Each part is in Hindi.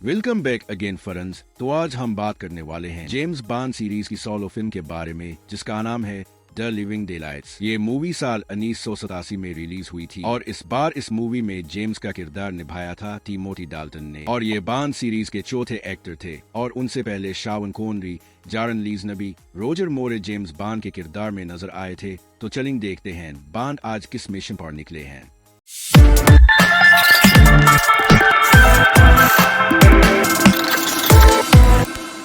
Welcome back again friends. तो आज हम बात करने वाले हैं जेम्स बॉन्ड सीरीज की सोलो फिल्म के बारे में जिसका नाम है द लिविंग डेलाइट्स। ये मूवी साल 1987 में रिलीज हुई थी और इस बार इस मूवी में जेम्स का किरदार निभाया था टिमोथी डाल्टन ने और ये बॉन्ड सीरीज के चौथे एक्टर थे और उनसे पहले शॉन कॉनरी, जारन लीज़नबी, रोजर मोरे जेम्स बॉन्ड के किरदार में नजर आए थे। तो चलिए देखते हैं बॉन्ड आज किस मिशन पर निकले हैं।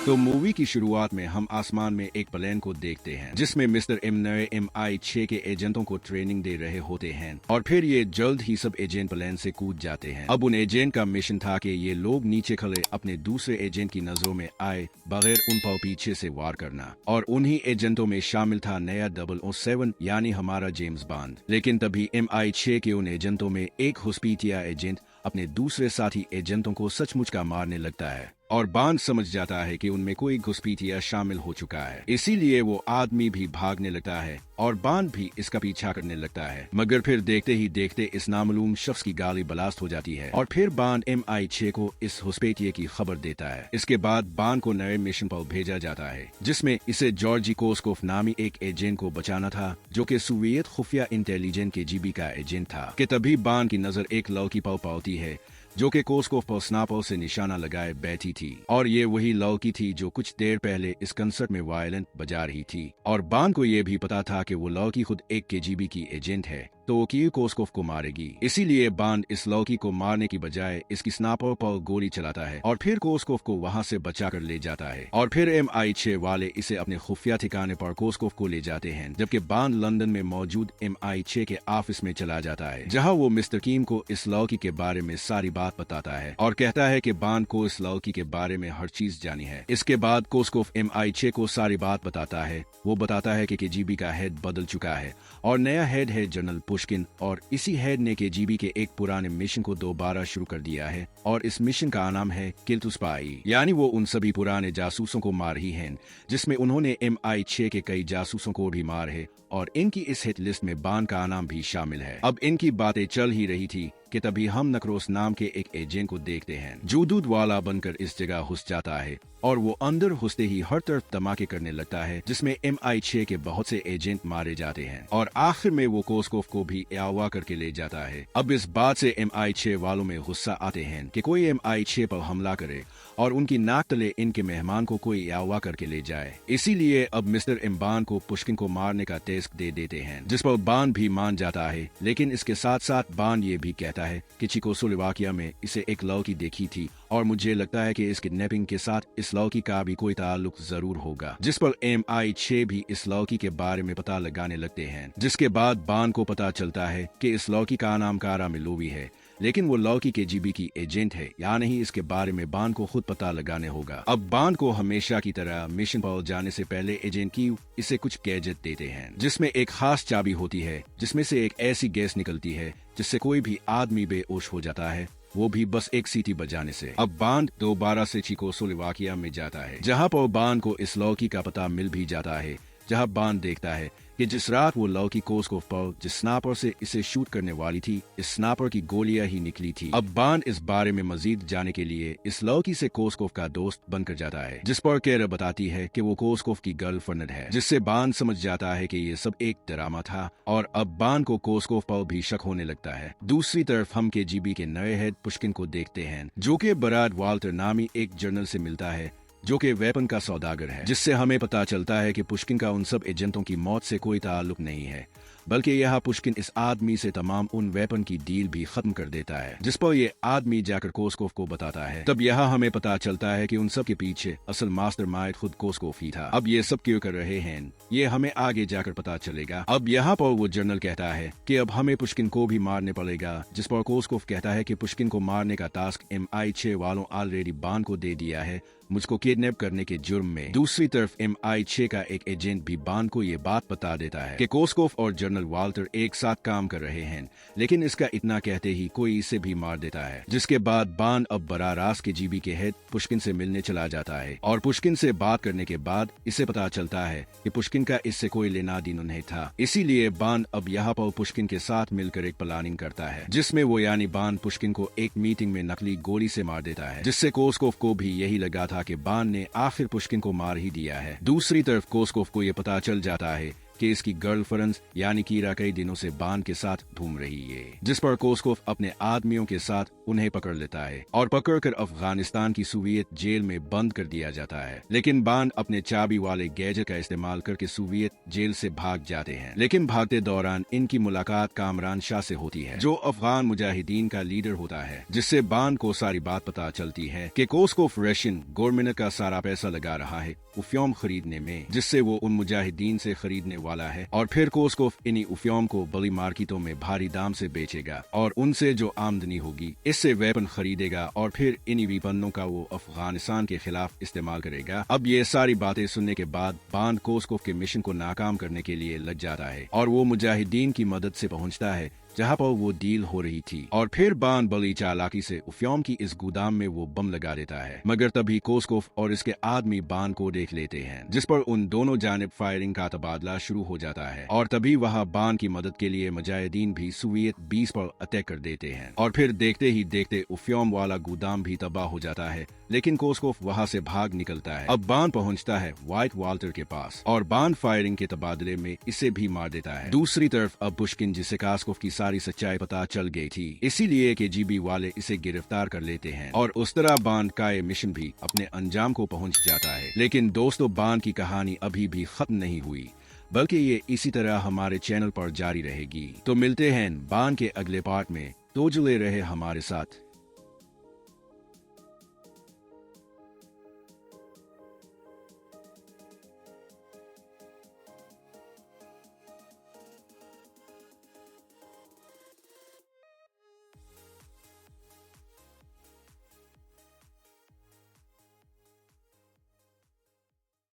तो मूवी की शुरुआत में हम आसमान में एक प्लेन को देखते हैं जिसमें मिस्टर एम नए MI6 के एजेंटों को ट्रेनिंग दे रहे होते हैं और फिर ये जल्द ही सब एजेंट प्लेन से कूद जाते हैं। अब उन एजेंट का मिशन था कि ये लोग नीचे खड़े अपने दूसरे एजेंट की नजरों में आए बगैर उन पर पीछे से वार करना और उन्हीं एजेंटों में शामिल था नया 007 यानी हमारा जेम्स बॉन्ड। लेकिन तभी MI6 के उन एजेंटों में एक हुस्पिटिया एजेंट अपने दूसरे साथी एजेंटों को सचमुच का मारने लगता है और बॉन्ड समझ जाता है कि उनमें कोई घुसपैठिया शामिल हो चुका है, इसीलिए वो आदमी भी भागने लगता है और बॉन्ड भी इसका पीछा करने लगता है। मगर फिर देखते ही देखते इस नामालूम शख्स की गाड़ी ब्लास्ट हो जाती है और फिर बॉन्ड MI6 को इस घुसपैठिए की खबर देता है। इसके बाद बॉन्ड को नए मिशन पर भेजा जाता है जिसमें इसे जॉर्जी कोस्कोफ नामी एक एजेंट को बचाना था जो कि सोवियत खुफिया इंटेलिजेंस KGB का एजेंट था। कि तभी बॉन्ड की नजर एक लड़की पर पड़ती है जो कि कोस्कोफ पर स्नाइपर से निशाना लगाए बैठी थी और ये वही लड़की थी जो कुछ देर पहले इस कंसर्ट में वायलिन बजा रही थी। और बॉन्ड को ये भी पता था कि वो लड़की खुद एक KGB की एजेंट है तो वो कोस्कोफ को मारेगी, इसीलिए बॉन्ड इस लड़की को मारने की बजाय इसकी स्नाइपर पर गोली चलाता है और फिर कोस्कोफ को वहां से बचाकर ले जाता है और फिर MI6 वाले इसे अपने खुफिया ठिकाने पर कोस्कोफ को ले जाते हैं, जबकि बॉन्ड लंदन में मौजूद MI6 के ऑफिस में चला जाता है जहां वो मिस्टर कीम को इस लड़की के बारे में सारी बात बताता है और कहता है कि बॉन्ड को इस लड़की के बारे में हर चीज जानी है। इसके बाद कोस्कोफ MI6 को सारी बात बताता है। वो बताता है कि KGB का हेड बदल चुका है और नया हेड है जनरल पुष्किन और इसी हेड ने KGB के एक पुराने मिशन को दोबारा शुरू कर दिया है और इस मिशन का नाम है किल टू स्पाई, यानी वो उन सभी पुराने जासूसों को मार ही है जिसमें उन्होंने MI6 के कई जासूसों को भी मार है और इनकी इस हिट लिस्ट में बॉन्ड का नाम भी शामिल है। अब इनकी बातें चल ही रही थी कि तभी हम नक्रोस नाम के एक एजेंट को देखते हैं जो दूध वाला बनकर इस जगह घुस जाता है और वो अंदर घुसते ही हर तरफ धमाके करने लगता है जिसमें MI6 के बहुत से एजेंट मारे जाते हैं और आखिर में वो कोस्कोफ को भी अगवा करके ले जाता है। अब इस बात से MI6 वालों में गुस्सा आते हैं कि कोई MI6 पर हमला करे और उनकी नाक तले इनके मेहमान को कोई अगवा करके ले जाए, इसीलिए अब मिस्टर बॉन्ड को पुष्किन को मारने का टास्क दे देते हैं जिस पर बॉन्ड भी मान जाता है। लेकिन इसके साथ साथ बॉन्ड ये भी कहता है कि चेकोस्लोवाकिया में इसे एक लड़की देखी थी और मुझे लगता है कि इस किडनैपिंग के साथ इस लड़की का भी कोई ताल्लुक जरूर होगा, जिस पर MI6 भी इस लड़की के बारे में पता लगाने लगते हैं। जिसके बाद बॉन्ड को पता चलता है कि इस लड़की का नाम कारा मिलोवी है, लेकिन वो लड़की KGB की एजेंट है या नहीं इसके बारे में बॉन्ड को खुद पता लगाने होगा। अब बॉन्ड को हमेशा की तरह मिशन पर जाने से पहले एजेंट की इसे कुछ गैजेट देते हैं जिसमें एक खास चाबी होती है जिसमें से एक ऐसी गैस निकलती है जिससे कोई भी आदमी बेहोश हो जाता है, वो भी बस एक सीटी बजाने से। अब बॉन्ड दोबारा से चेकोस्लोवाकिया में जाता है जहां पर बॉन्ड को इस लड़की का पता मिल भी जाता है, जहां बॉन्ड देखता है कि जिस रात वो लड़की कोस्कोफ पर जिस स्नाइपर से इसे शूट करने वाली थी इस स्नाइपर की गोलियां ही निकली थी। अब बॉन्ड इस बारे में मजीद जाने के लिए इस लड़की से कोस्कोफ का दोस्त बनकर जाता है जिस पर केरा बताती है कि वो कोस्कोफ की गर्लफ्रेंड है, जिससे बॉन्ड समझ जाता है कि ये सब एक ड्रामा था और अब बॉन्ड को कोस्कोफ पर भी शक होने लगता है। दूसरी तरफ हम KGB के नए हेड पुष्किन को देखते हैं जो कि बराड वाल्टर नामी एक जर्नल से मिलता है जो कि वेपन का सौदागर है, जिससे हमें पता चलता है कि पुष्किन का उन सब एजेंटों की मौत से कोई ताल्लुक नहीं है, बल्कि यह पुष्किन इस आदमी से तमाम उन वेपन की डील भी खत्म कर देता है, जिस पर ये आदमी जाकर कोस्कोफ को बताता है। तब यह हमें पता चलता है कि उन सब के पीछे असल मास्टरमाइंड खुद कोस्कोफ ही था। अब ये सब क्यों कर रहे हैं ये हमें आगे जाकर पता चलेगा। अब यहाँ पर वो जर्नल कहता है कि अब हमें पुष्किन को भी मारने पड़ेगा, जिस पर कोस्कोफ कहता है कि पुष्किन को मारने का टास्क MI6 वालों ऑलरेडी बॉन्ड को दे दिया है मुझको किडनैप करने के जुर्म में। दूसरी तरफ MI6 का एक एजेंट भी बॉन्ड को ये बात बता देता है कि कोस्कोफ और कर्नल वाल्टर एक साथ काम कर रहे हैं, लेकिन इसका इतना कहते ही कोई इसे भी मार देता है। जिसके बाद बान अब बराह रास्त के जीबी के हेड पुष्किन से मिलने चला जाता है और पुष्किन से बात करने के बाद इसे पता चलता है कि पुष्किन का इससे कोई लेना देना नहीं था। इसीलिए बान अब यहाँ पर पुष्किन के साथ मिलकर एक प्लानिंग करता है, जिसमें वो यानी बान पुष्किन को एक मीटिंग में नकली गोली से मार देता है, जिससे कोस्कोव को भी यही लगा था कि बान ने आखिर पुष्किन को मार ही दिया है। दूसरी तरफ कोस्कोव को ये पता चल जाता है कि इसकी गर्लफ्रेंड यानी कीरा कई दिनों से बान के साथ घूम रही है, जिस पर कोस्कोव अपने आदमियों के साथ उन्हें पकड़ लेता है और पकड़कर अफगानिस्तान की सोवियत जेल में बंद कर दिया जाता है। लेकिन बान अपने चाबी वाले गैजेट का इस्तेमाल करके सोवियत जेल से भाग जाते हैं, लेकिन भागते दौरान इनकी मुलाकात कामरान शाह से होती है, जो अफगान मुजाहिदीन का लीडर होता है, जिससे बान को सारी बात पता चलती है कि कोस्कोव रशियन गवर्नमेंट का सारा पैसा लगा रहा है उफ्योम खरीदने में, जिससे वो उन मुजाहिदीन से खरीदने वाला है और फिर कोस्कोव इन्हीं उफ्योम को बड़ी मार्केटों में भारी दाम से बेचेगा और उनसे जो आमदनी होगी इससे वेपन खरीदेगा और फिर इन्हीं वेपनों का वो अफगानिस्तान के खिलाफ इस्तेमाल करेगा। अब ये सारी बातें सुनने के बाद बान कोस्कोव के मिशन को नाकाम करने के लिए लग जाता है और वो मुजाहिदीन की मदद से पहुंचता है जहाँ पर वो डील हो रही थी और फिर बान बड़ी चालाकी से उफ्योम की इस गोदाम में वो बम लगा देता है। मगर तभी कोस्कोव और इसके आदमी बान को देख लेते हैं, जिस पर उन दोनों जानिब फायरिंग का तबादला शुरू हो जाता है और तभी वहाँ बान की मदद के लिए मुजाहिदीन भी सोवियत बेस पर अटैक कर देते हैं और फिर देखते ही देखते उफ्योम वाला गोदाम भी तबाह हो जाता है। लेकिन कोस्कोव वहाँ से भाग निकलता है। अब बान पहुँचता है व्हाइट वाल्टर के पास और बान फायरिंग के तबादले में इसे भी मार देता है। दूसरी तरफ अब पुष्किन, जिसे कोस्कोव की सारी सच्चाई पता चल गई थी, इसीलिए कि जीबी वाले इसे गिरफ्तार कर लेते हैं और उस तरह बान का ये मिशन भी अपने अंजाम को पहुंच जाता है। लेकिन दोस्तों, बान की कहानी अभी भी खत्म नहीं हुई, बल्कि ये इसी तरह हमारे चैनल पर जारी रहेगी। तो मिलते हैं बान के अगले पार्ट में, तो जुड़े रहे हमारे साथ।